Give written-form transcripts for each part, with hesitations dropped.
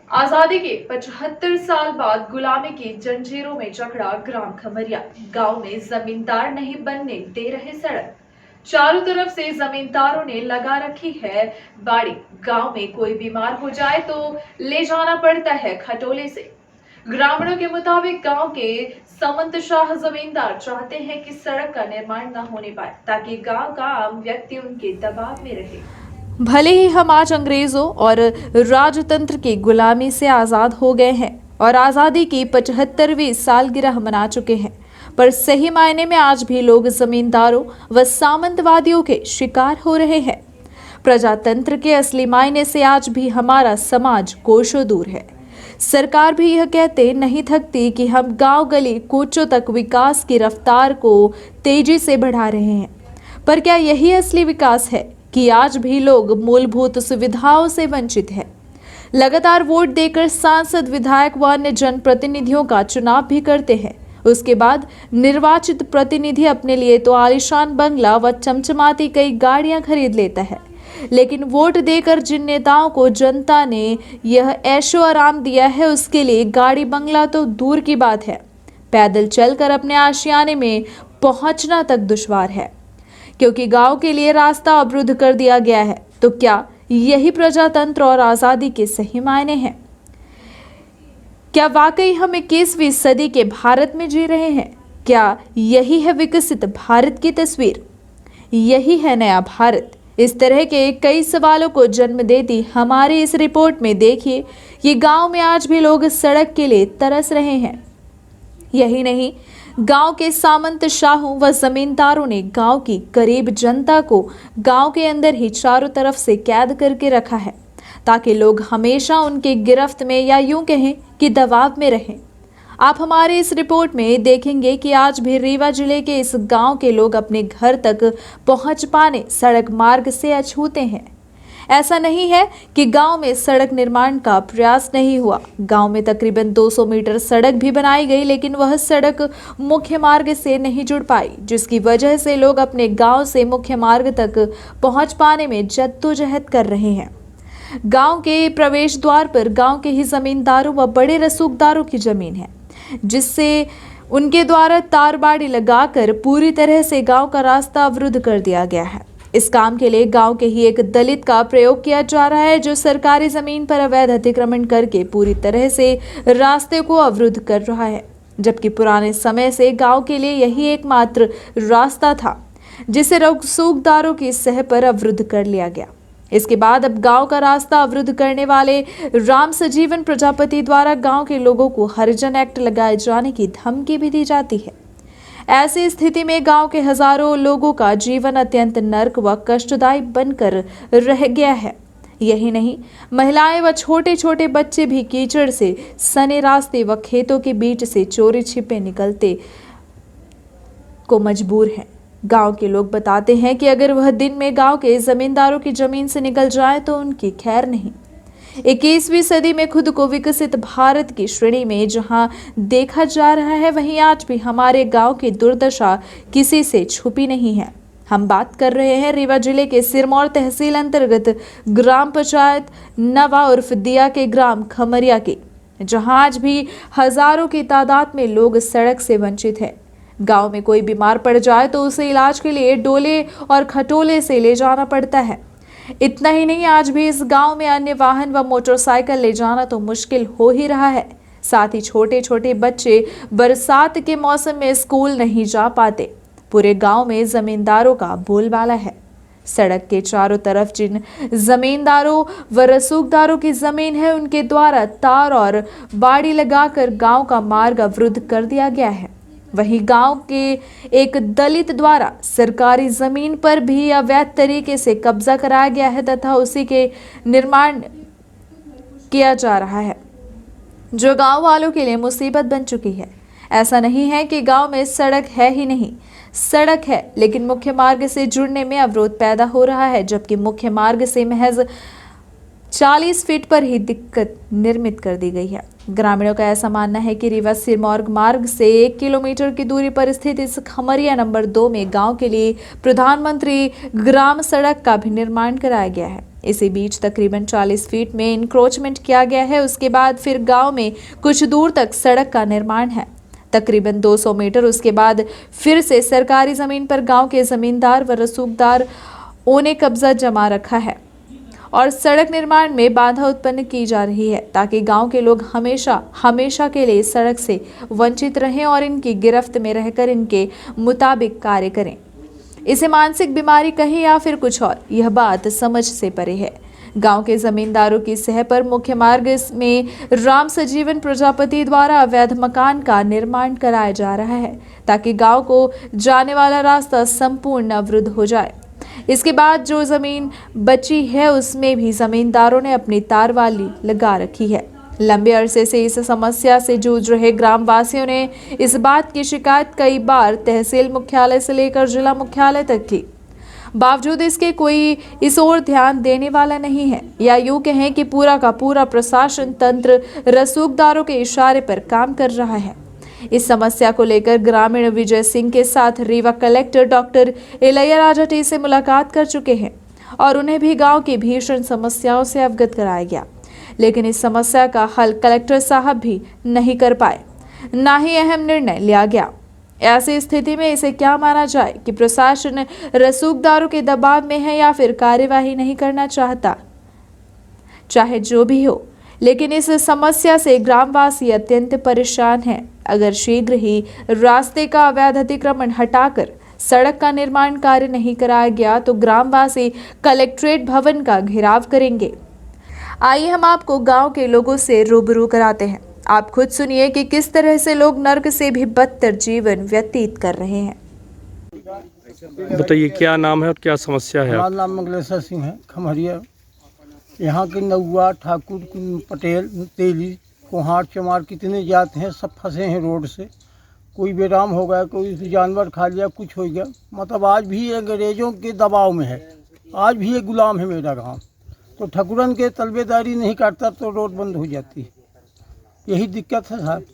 आजादी के 75 साल बाद गुलामी की जंजीरों में जकड़ा ग्राम खमरिया। गांव में जमींदार नहीं बनने दे रहे सड़क। चारों तरफ से जमींदारों ने लगा रखी है बाड़ी। गांव में कोई बीमार हो जाए तो ले जाना पड़ता है खटोले से। ग्रामीणों के मुताबिक गांव के समंत शाह जमींदार चाहते हैं कि सड़क का निर्माण न होने पाए ताकि गांव का आम व्यक्ति उनके दबाव में रहे। भले ही हम आज अंग्रेजों और राजतंत्र की गुलामी से आज़ाद हो गए हैं और आज़ादी की 75वीं सालगिरह मना चुके हैं, पर सही मायने में आज भी लोग जमींदारों व सामंतवादियों के शिकार हो रहे हैं। प्रजातंत्र के असली मायने से आज भी हमारा समाज कोसों दूर है। सरकार भी यह कहते नहीं थकती कि हम गांव गली कूचों तक विकास की रफ्तार को तेजी से बढ़ा रहे हैं, पर क्या यही असली विकास है कि आज भी लोग मूलभूत सुविधाओं से वंचित हैं? लगातार वोट देकर सांसद, विधायक व अन्य जनप्रतिनिधियों का चुनाव भी करते हैं। उसके बाद निर्वाचित प्रतिनिधि अपने लिए तो आलीशान बंगला व चमचमाती कई गाड़ियां खरीद लेता है, लेकिन वोट देकर जिन नेताओं को जनता ने यह ऐशो आराम दिया है, उसके लिए गाड़ी बंगला तो दूर की बात है, पैदल चलकर अपने आशियाने में पहुंचना तक दुश्वार है, क्योंकि गांव के लिए रास्ता अवरुद्ध कर दिया गया है। तो क्या यही प्रजातंत्र और आजादी के सही मायने हैं? क्या वाकई हम 21वीं सदी के भारत में जी रहे हैं? क्या यही है विकसित भारत की तस्वीर? यही है नया भारत? इस तरह के कई सवालों को जन्म देती हमारी इस रिपोर्ट में देखिए, ये गांव में आज भी लोग सड़क के लिए तरस रहे हैं। यही नहीं, गांव के सामंत शाहों व जमींदारों ने गांव की गरीब जनता को गांव के अंदर ही चारों तरफ से कैद करके रखा है, ताकि लोग हमेशा उनके गिरफ्त में या यूं कहें कि दबाव में रहें। आप हमारे इस रिपोर्ट में देखेंगे कि आज भी रीवा जिले के इस गांव के लोग अपने घर तक पहुंच पाने सड़क मार्ग से अछूते हैं। ऐसा नहीं है कि गांव में सड़क निर्माण का प्रयास नहीं हुआ। गांव में तकरीबन 200 मीटर सड़क भी बनाई गई, लेकिन वह सड़क मुख्य मार्ग से नहीं जुड़ पाई, जिसकी वजह से लोग अपने गांव से मुख्य मार्ग तक पहुंच पाने में जद्दोजहद कर रहे हैं। गांव के प्रवेश द्वार पर गांव के ही जमींदारों व बड़े रसूखदारों की जमीन है, जिससे उनके द्वारा तारबाड़ी लगाकर पूरी तरह से गांव का रास्ता अवरुद्ध कर दिया गया है। इस काम के लिए गांव के ही एक दलित का प्रयोग किया जा रहा है, जो सरकारी जमीन पर अवैध अतिक्रमण करके पूरी तरह से रास्ते को अवरुद्ध कर रहा है, जबकि पुराने समय से गांव के लिए यही एकमात्र रास्ता था, जिसे रसूखदारों की सह पर अवरुद्ध कर लिया गया। इसके बाद अब गांव का रास्ता अवरुद्ध करने वाले राम सजीवन प्रजापति द्वारा गांव के लोगों को हरिजन एक्ट लगाए जाने की धमकी भी दी जाती है। ऐसी स्थिति में गांव के हजारों लोगों का जीवन अत्यंत नर्क व कष्टदायी बनकर रह गया है। यही नहीं, महिलाएं व छोटे छोटे बच्चे भी कीचड़ से सने रास्ते व खेतों के बीच से चोरी छिपे निकलते को मजबूर हैं। गांव के लोग बताते हैं कि अगर वह दिन में गांव के जमींदारों की जमीन से निकल जाए तो उनकी खैर नहीं। 21वीं सदी में खुद को विकसित भारत की श्रेणी में जहां देखा जा रहा है, वहीं आज भी हमारे गांव की दुर्दशा किसी से छुपी नहीं है। हम बात कर रहे हैं रीवा जिले के सिरमौर तहसील अंतर्गत ग्राम पंचायत नवा उर्फ दिया के ग्राम खमरिया की, जहां आज भी हजारों की तादाद में लोग सड़क से वंचित हैं। गांव में कोई बीमार पड़ जाए तो उसे इलाज के लिए डोले और खटोले से ले जाना पड़ता है। इतना ही नहीं, आज भी इस गांव में अन्य वाहन व मोटरसाइकिल ले जाना तो मुश्किल हो ही रहा है। साथ ही छोटे छोटे बच्चे बरसात के मौसम में स्कूल नहीं जा पाते। पूरे गांव में जमींदारों का बोलबाला है। सड़क के चारों तरफ जिन जमींदारों व रसूखदारों की जमीन है, उनके द्वारा तार और बाड़ी लगाकर गांव का मार्ग अवरुद्ध कर दिया गया है। वहीं गांव के एक दलित द्वारा सरकारी जमीन पर भी अवैध तरीके से कब्जा कराया गया है तथा उसी के निर्माण किया जा रहा है, जो गांव वालों के लिए मुसीबत बन चुकी है। ऐसा नहीं है कि गांव में सड़क है ही नहीं, सड़क है, लेकिन मुख्य मार्ग से जुड़ने में अवरोध पैदा हो रहा है, जबकि मुख्य मार्ग से महज 40 फीट पर ही दिक्कत निर्मित कर दी गई है। ग्रामीणों का ऐसा मानना है कि रीवा सिरमौर मार्ग से 1 किलोमीटर की दूरी पर स्थित इस खमरिया नंबर 2 में गांव के लिए प्रधानमंत्री ग्राम सड़क का भी निर्माण कराया गया है। इसी बीच तकरीबन 40 फीट में इंक्रोचमेंट किया गया है। उसके बाद फिर गांव में कुछ दूर तक सड़क का निर्माण है। तकरीबन 200 मीटर उसके बाद फिर से सरकारी जमीन पर गांव के जमींदार व रसूखदार ने कब्जा जमा रखा है और सड़क निर्माण में बाधा उत्पन्न की जा रही है ताकि गांव के लोग हमेशा के लिए सड़क से वंचित रहें और इनकी गिरफ्त में रहकर इनके मुताबिक कार्य करें। इसे मानसिक बीमारी कहें या फिर कुछ और, यह बात समझ से परे है। गांव के जमींदारों की सह पर मुख्य मार्ग में राम सजीवन प्रजापति द्वारा अवैध मकान का निर्माण कराया जा रहा है ताकि गांव को जाने वाला रास्ता संपूर्ण अवरुद्ध हो जाए। इसके बाद जो जमीन बची है उसमें भी जमींदारों ने अपनी तारवाली लगा रखी है। लंबे अरसे से इस समस्या से जूझ रहे ग्रामवासियों ने इस बात की शिकायत कई बार तहसील मुख्यालय से लेकर जिला मुख्यालय तक की। बावजूद इसके कोई इस ओर ध्यान देने वाला नहीं है, या यूं कहें कि पूरा का पूरा प्रशासन तंत्र रसूखदारों के इशारे पर काम कर रहा है। इस समस्या को लेकर ग्रामीण विजय सिंह के साथ Rewa collector doctor Ilaiyaraaja T से मुलाकात कर चुके हैं और उन्हें भी गांव की भीषण समस्याओं से अवगत कराया गया, लेकिन इस समस्या का हल कलेक्टर साहब भी नहीं कर पाए, ना ही अहम निर्णय लिया गया। ऐसी स्थिति में इसे क्या माना जाए कि प्रशासन रसूखदारों के दबाव में है या फिर कार्यवाही नहीं करना चाहता। चाहे जो भी हो, लेकिन इस समस्या से ग्रामवासी अत्यंत परेशान हैं। अगर शीघ्र ही रास्ते का अवैध अतिक्रमण हटाकर सड़क का निर्माण कार्य नहीं कराया गया तो ग्रामवासी कलेक्ट्रेट भवन का घेराव करेंगे। आइए हम आपको गांव के लोगों से रूबरू कराते हैं। आप खुद सुनिए कि किस तरह से लोग नर्क से भी बदतर जीवन व्यतीत कर रहे हैं। बताइए क्या नाम है और क्या समस्या है? हमारा नाम मंगलेश्वर सिंह है, खमरिया। यहाँ के नौआ, ठाकुर, पटेल, तेली, कुहार, चमार कितने जात हैं, सब फंसे हैं रोड से। कोई बेराम हो गया, कोई जानवर खा लिया, कुछ हो गया। मतलब आज भी अंग्रेज़ों के दबाव में है, आज भी ये गुलाम है मेरा गांव। तो ठकुरन के तलबेदारी नहीं करता तो रोड बंद हो जाती है। यही दिक्कत है साहब।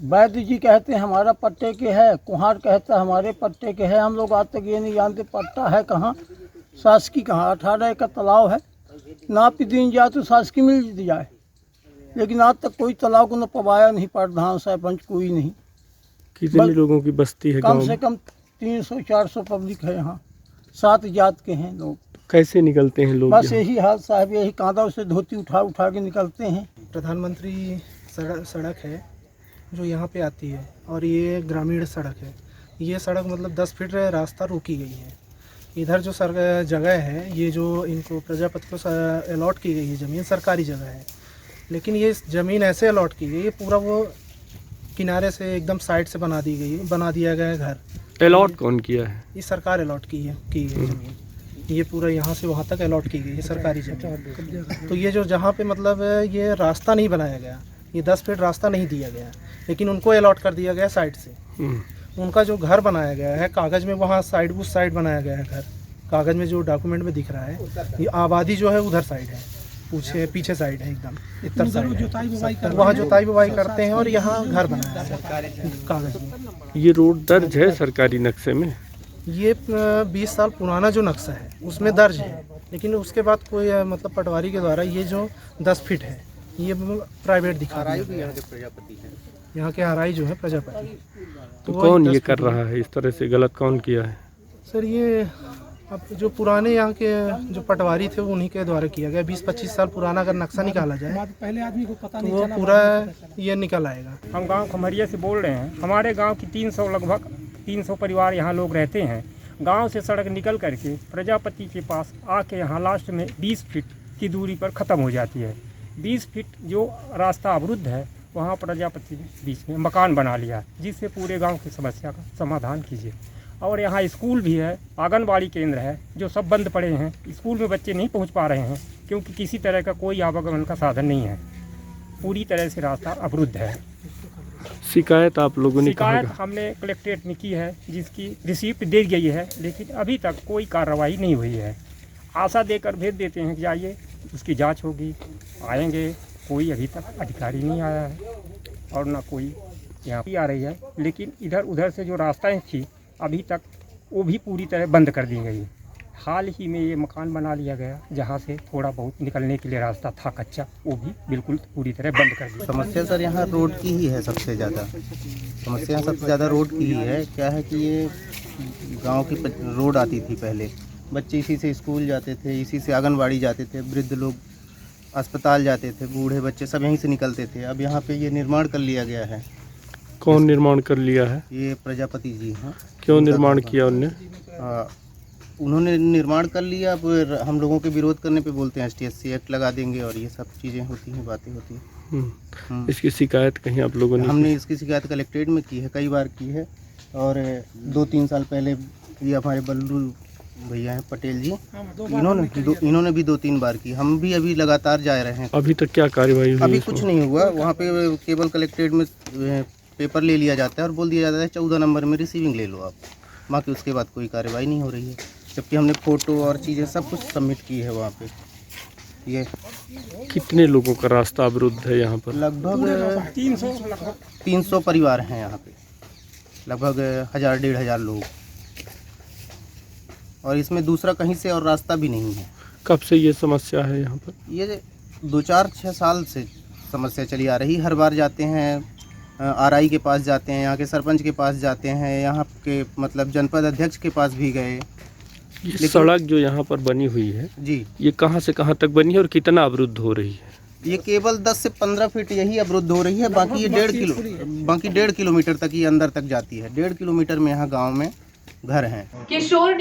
वैद्य जी कहते हैं हमारा पट्टे के है, कुहार कहता है हमारे पट्टे के है। हम लोग आज तक ये नहीं जानते पट्टा है कहाँ, शासकी कहाँ। 18 एकड़ तालाब है, नाप दिन जाए तो शासकी मिल जाए, लेकिन आज तक कोई तालाब को न पवाया नहीं, प्रधान सरपंच कोई नहीं। कितने लोगों की बस्ती है? कम से कम 300-400 पब्लिक है यहाँ, 7 जात के हैं लोग। कैसे निकलते हैं लोग? बस यही हाल साहब, यही कांधा से धोती उठा उठा के निकलते हैं। प्रधानमंत्री सड़क है जो यहाँ पे आती है और ये ग्रामीण सड़क है। ये सड़क मतलब 10 फीट रास्ता रोकी गई है। इधर जो जगह है, ये जो इनको प्रजापति को अलॉट की गई है ज़मीन, सरकारी जगह है, लेकिन ये ज़मीन ऐसे अलॉट की गई है पूरा वो किनारे से एकदम साइड से बना दिया गया है घर। अलॉट कौन किया है? ये सरकार अलॉट की है ज़मीन। ये पूरा यहाँ से वहाँ तक अलॉट की गई है सरकारी जगह। तो ये जो जहाँ पे मतलब ये रास्ता नहीं बनाया गया, ये 10 फीट रास्ता नहीं दिया गया, लेकिन उनको अलॉट कर दिया गया साइड से। उनका जो घर बनाया गया है कागज़ में, वहाँ साइड उस साइड बनाया गया है घर, कागज़ में जो डॉक्यूमेंट में दिख रहा है। ये आबादी जो है उधर साइड है, पीछे साइड है एकदम, इतर साइड। वहाँ जोताई बुवाई करते हैं और यहाँ घर बनाया है कागज़ में। ये रोड दर्ज है सरकारी नक्शे में? ये 20 साल पुराना जो नक्शा है उसमें दर्ज है, लेकिन उसके बाद कोई मतलब पटवारी के द्वारा ये जो 10 फीट है ये प्राइवेट दिखा रहा है। यहाँ के हराई जो है प्रजापति। तो कौन ये कर रहा है इस तरह से? गलत कौन किया है सर? ये अब जो पुराने यहाँ के जो पटवारी थे उन्हीं के द्वारा किया गया। 20-25 साल पुराना अगर नक्शा निकाला जाए पहले आदमी को पता नहीं, तो वो पूरा ये निकल आएगा। हम गांव खमरिया से बोल रहे हैं। हमारे गांव की लगभग 300 परिवार यहाँ लोग रहते हैं। गांव से सड़क निकल करके प्रजापति के पास आके यहाँ लास्ट में 20 फीट की दूरी पर ख़त्म हो जाती है। 20 फीट जो रास्ता अवरुद्ध है, वहाँ प्रजापति ने बीच में मकान बना लिया, जिससे पूरे गांव की समस्या का समाधान कीजिए। और यहाँ स्कूल भी है, आंगनबाड़ी केंद्र है, जो सब बंद पड़े हैं। स्कूल में बच्चे नहीं पहुँच पा रहे हैं क्योंकि किसी तरह का कोई आवागमन का साधन नहीं है। पूरी तरह से रास्ता अवरुद्ध है। शिकायत आप लोगों ने? शिकायत हमने कलेक्ट्रेट में की है, जिसकी रिसीप्ट दे गई है, लेकिन अभी तक कोई कार्रवाई नहीं हुई है। आशा देकर भेज देते हैं कि जाइए उसकी जांच होगी, आएंगे। कोई अभी तक अधिकारी नहीं आया है और ना कोई यहाँ भी आ रही है। लेकिन इधर उधर से जो रास्ताएं थी अभी तक वो भी पूरी तरह बंद कर दी गई। हाल ही में ये मकान बना लिया गया, जहाँ से थोड़ा बहुत निकलने के लिए रास्ता था कच्चा, वो भी बिल्कुल पूरी तरह बंद कर दिया। समस्या सर यहाँ रोड की ही है सबसे ज़्यादा। समस्या सबसे ज़्यादा रोड की ही है। क्या है कि ये गांव की रोड आती थी पहले, बच्चे इसी से स्कूल जाते थे, इसी से आंगनबाड़ी जाते थे, वृद्ध लोग अस्पताल जाते थे, बूढ़े बच्चे सब यहीं से निकलते थे। अब यहाँ पे ये निर्माण कर लिया गया है। कौन निर्माण कर लिया है? ये प्रजापति जी हैं। क्यों निर्माण किया उनने? उन्होंने निर्माण कर लिया। अब हम लोगों के विरोध करने पे बोलते हैं ST-SC एक्ट लगा देंगे और ये सब चीज़ें होती हैं, बातें होती हैं। इसकी शिकायत कहीं आप लोगों ने? हमने इसकी शिकायत कलेक्ट्रेट में की है, कई बार की है। और 2-3 साल पहले ये हमारे बल्लू भैया हैं पटेल जी, इन्होंने भी 2-3 बार की। हम भी अभी लगातार जा रहे हैं। अभी तक क्या कार्रवाई हुई? अभी कुछ नहीं हुआ। वहाँ पे केवल कलेक्ट्रेट में पेपर ले लिया जाता है और बोल दिया जाता है 14 नंबर में रिसीविंग ले लो आप, बाकी उसके बाद कोई कार्रवाई नहीं हो रही है। जबकि हमने फ़ोटो और चीज़ें सब कुछ सबमिट की है वहाँ पे। ये कितने लोगों का रास्ता अवरुद्ध है यहाँ पर? लगभग 300 परिवार हैं यहाँ पे, लगभग 1000-1500 लोग। और इसमें दूसरा कहीं से और रास्ता भी नहीं है। कब से ये समस्या है यहाँ पर? ये 2-4-6 साल से समस्या चली आ रही। हर बार जाते हैं, RI के पास जाते हैं, यहाँ के सरपंच के पास जाते हैं, यहाँ के मतलब जनपद अध्यक्ष के पास भी गए। ये सड़क जो यहाँ पर बनी हुई है जी, ये कहाँ से कहाँ तक बनी है और कितना अवरुद्ध हो रही है? ये केवल 10 से 15 फीट यही अवरुद्ध हो रही है। बाकी ये 1.5 किलोमीटर तक ये अंदर तक जाती है। 1.5 किलोमीटर में यहाँ गाँव में घर हैं। किशोर